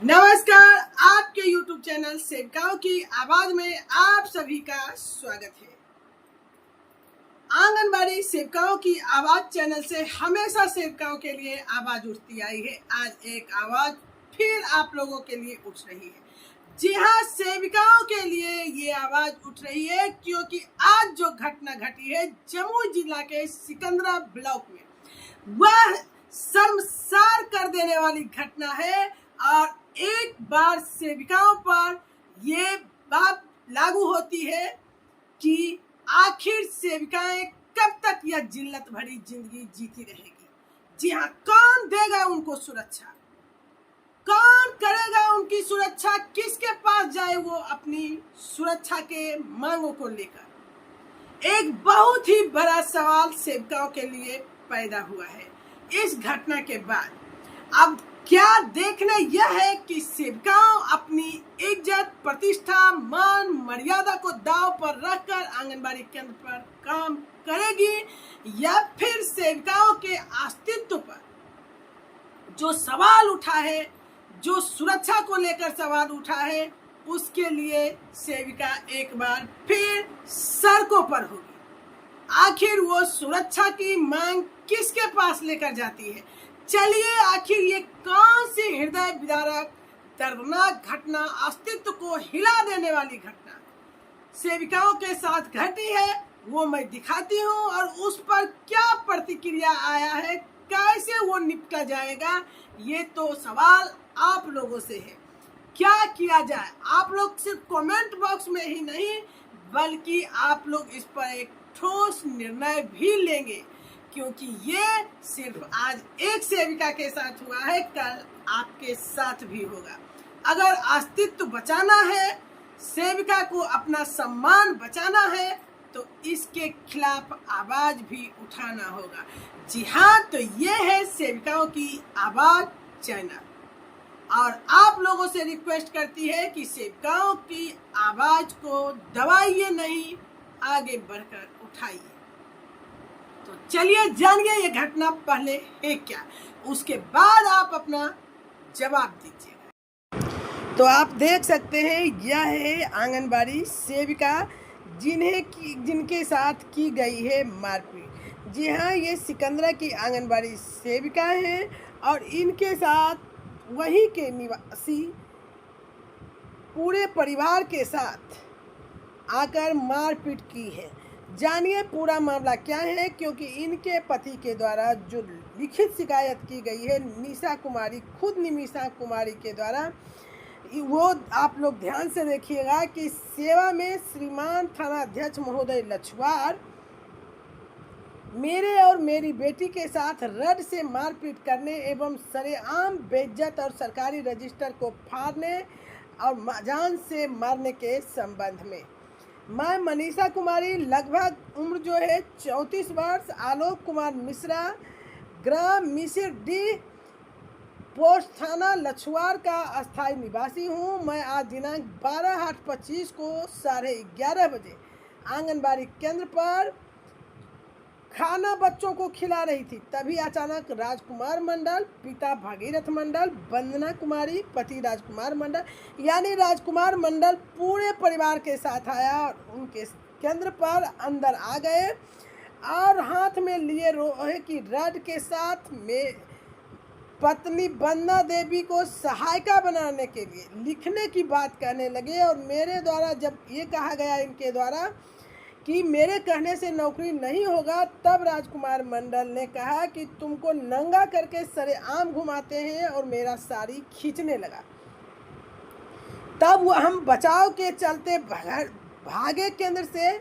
नमस्कार, आपके YouTube channel सेवकाओं की आवाज में आप सभी का स्वागत है। आंगनबाड़ी सेवकाओं की आवाज चैनल से हमेशा सेवकाओं के लिए आवाज उठती आई है। आज एक आवाज फिर आप लोगों के लिए उठ रही है। जी हाँ, सेविकाओं के लिए ये आवाज उठ रही है क्योंकि आज जो घटना घटी है जमुई जिला के सिकंदरा ब्लॉक में, वह शर्मसार कर देने वाली घटना है। और एक बार सेविकाओं पर ये बात लागू होती है कि आखिर सेविकाएं कब तक यह जिल्लत भरी जिंदगी जीती रहेगी। जी हाँ, कौन देगा उनको सुरक्षा, कौन करेगा उनकी सुरक्षा, किसके पास जाए वो अपनी सुरक्षा के मांगों को लेकर। एक बहुत ही बड़ा सवाल सेविकाओं के लिए पैदा हुआ है इस घटना के बाद। अब क्या देखना यह है कि सेविकाओं अपनी इज्जत, प्रतिष्ठा, मान, मर्यादा को दांव पर रखकर आंगनबाड़ी केंद्र पर काम करेगी या फिर सेविकाओं के अस्तित्व पर जो सवाल उठा है, जो सुरक्षा को लेकर सवाल उठा है, उसके लिए सेविका एक बार फिर सड़कों पर होगी। आखिर वो सुरक्षा की मांग किसके पास लेकर जाती है? चलिए, आखिर ये कौन सी हृदय विदारक दर्दनाक घटना, अस्तित्व को हिला देने वाली घटना सेविकाओं के साथ घटी है, वो मैं दिखाती हूँ। और उस पर क्या प्रतिक्रिया आया है, कैसे वो निपटा जाएगा, ये तो सवाल आप लोगों से है। क्या किया जाए? आप लोग सिर्फ कमेंट बॉक्स में ही नहीं बल्कि आप लोग इस पर एक ठोस निर्णय भी लेंगे, क्योंकि ये सिर्फ आज एक सेविका के साथ हुआ है, कल आपके साथ भी होगा। अगर अस्तित्व बचाना है, सेविका को अपना सम्मान बचाना है, तो इसके खिलाफ आवाज भी उठाना होगा। जी हाँ, तो ये है सेविकाओं की आवाज चैनल और आप लोगों से रिक्वेस्ट करती है कि सेविकाओं की आवाज को दबाइए नहीं, आगे बढ़कर उठाइए। तो चलिए जानिए ये घटना पहले है क्या, उसके बाद आप अपना जवाब दीजिएगा। तो आप देख सकते हैं, यह है आंगनबाड़ी सेविका जिनके साथ की गई है मारपीट। जी हाँ, ये सिकंदरा की आंगनबाड़ी सेविका हैं और इनके साथ वहीं के निवासी पूरे परिवार के साथ आकर मारपीट की है। जानिए पूरा मामला क्या है, क्योंकि इनके पति के द्वारा जो लिखित शिकायत की गई है निशा कुमारी, खुद निशा कुमारी के द्वारा, वो आप लोग ध्यान से देखिएगा कि सेवा में श्रीमान थाना अध्यक्ष महोदय लछवार मेरे और मेरी बेटी के साथ रड से मारपीट करने एवं सरेआम बेइज्जत और सरकारी रजिस्टर को फाड़ने और जान से मारने के संबंध में मैं मनीषा कुमारी, लगभग उम्र जो है 34 वर्ष, आलोक कुमार मिश्रा, ग्राम मिसिर डी, पोस्ट थाना लछवार का अस्थायी निवासी हूँ। मैं आज दिनांक 12/8/25 को 11:30 बजे आंगनबाड़ी केंद्र पर खाना बच्चों को खिला रही थी, तभी अचानक राजकुमार मंडल, पिता भागीरथ मंडल, वंदना कुमारी, पति राजकुमार मंडल, यानी राजकुमार मंडल पूरे परिवार के साथ आया और उनके केंद्र पर अंदर आ गए और हाथ में लिए लोहे की रड के साथ में पत्नी वंदना देवी को सहायिका बनाने के लिए लिखने की बात कहने लगे। और मेरे द्वारा जब ये कहा गया इनके द्वारा कि मेरे कहने से नौकरी नहीं होगा, तब राजकुमार मंडल ने कहा कि तुमको नंगा करके सरेआम घुमाते हैं और मेरा साड़ी खींचने लगा। तब हम बचाव के चलते भागे केंद्र से,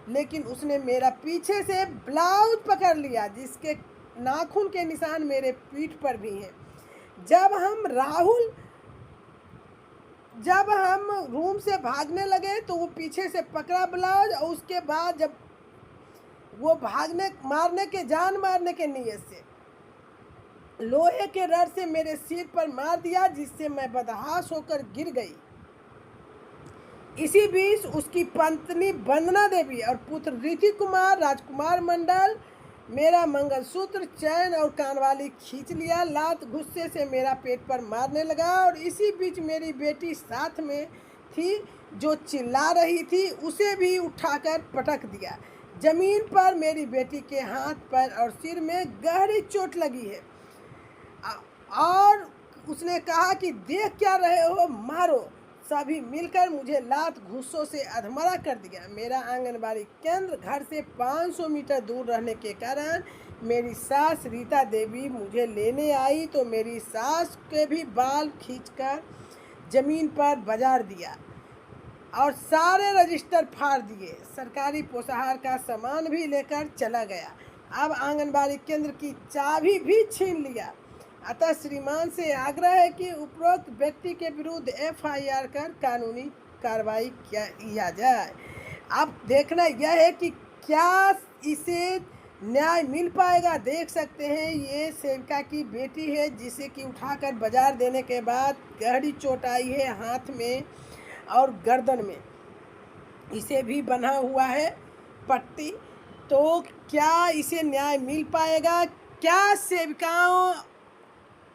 लेकिन उसने मेरा पीछे से ब्लाउज पकड़ लिया, जिसके नाखून के निशान मेरे पीठ पर भी हैं। जब हम रूम से भागने लगे तो वो पीछे से पकड़ा ब्लाउज और उसके बाद जब वो मारने के नियत से लोहे के रड से मेरे सिर पर मार दिया, जिससे मैं बदहाश होकर गिर गई। इसी बीच उसकी पत्नी वंदना देवी और पुत्र ऋतिक कुमार राजकुमार मंडल मेरा मंगलसूत्र, चैन और कानवाली खींच लिया। लात गुस्से से मेरा पेट पर मारने लगा और इसी बीच मेरी बेटी साथ में थी जो चिल्ला रही थी, उसे भी उठाकर पटक दिया। जमीन पर मेरी बेटी के हाथ, पैर और सिर में गहरी चोट लगी है और उसने कहा कि देख क्या रहे हो, मारो। सभी मिलकर मुझे लात घूंसों से अधमरा कर दिया। मेरा आंगनबाड़ी केंद्र घर से 500 मीटर दूर रहने के कारण मेरी सास रीता देवी मुझे लेने आई तो मेरी सास के भी बाल खींचकर जमीन पर बाजार दिया और सारे रजिस्टर फाड़ दिए। सरकारी पोषाहार का सामान भी लेकर चला गया। अब आंगनबाड़ी केंद्र की चाबी भी छीन लिया। अतः श्रीमान से आग्रह है कि उपरोक्त व्यक्ति के विरुद्ध FIR कर कानूनी कार्रवाई किया जाए। अब देखना यह है कि क्या इसे न्याय मिल पाएगा। देख सकते हैं ये सेविका की बेटी है जिसे कि उठाकर बाजार देने के बाद गहरी चोट आई है हाथ में और गर्दन में, इसे भी बना हुआ है पट्टी। तो क्या इसे न्याय मिल पाएगा? क्या सेविकाओं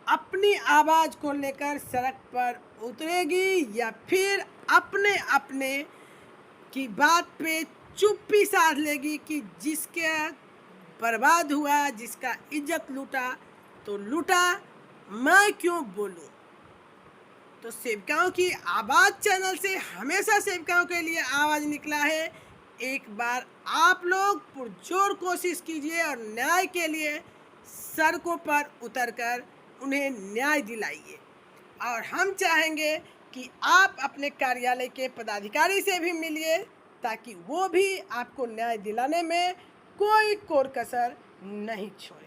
अपनी आवाज़ को लेकर सड़क पर उतरेगी या फिर अपने अपने की बात पे चुप्पी साध लेगी कि जिसके बर्बाद हुआ, जिसका इज्जत लूटा तो लूटा, मैं क्यों बोलूं। तो सेविकाओं की आवाज़ चैनल से हमेशा सेविकाओं के लिए आवाज़ निकला है। एक बार आप लोग पुरजोर कोशिश कीजिए और न्याय के लिए सड़कों पर उतरकर उन्हें न्याय दिलाइए। और हम चाहेंगे कि आप अपने कार्यालय के पदाधिकारी से भी मिलिए ताकि वो भी आपको न्याय दिलाने में कोई कोर कसर नहीं छोड़े।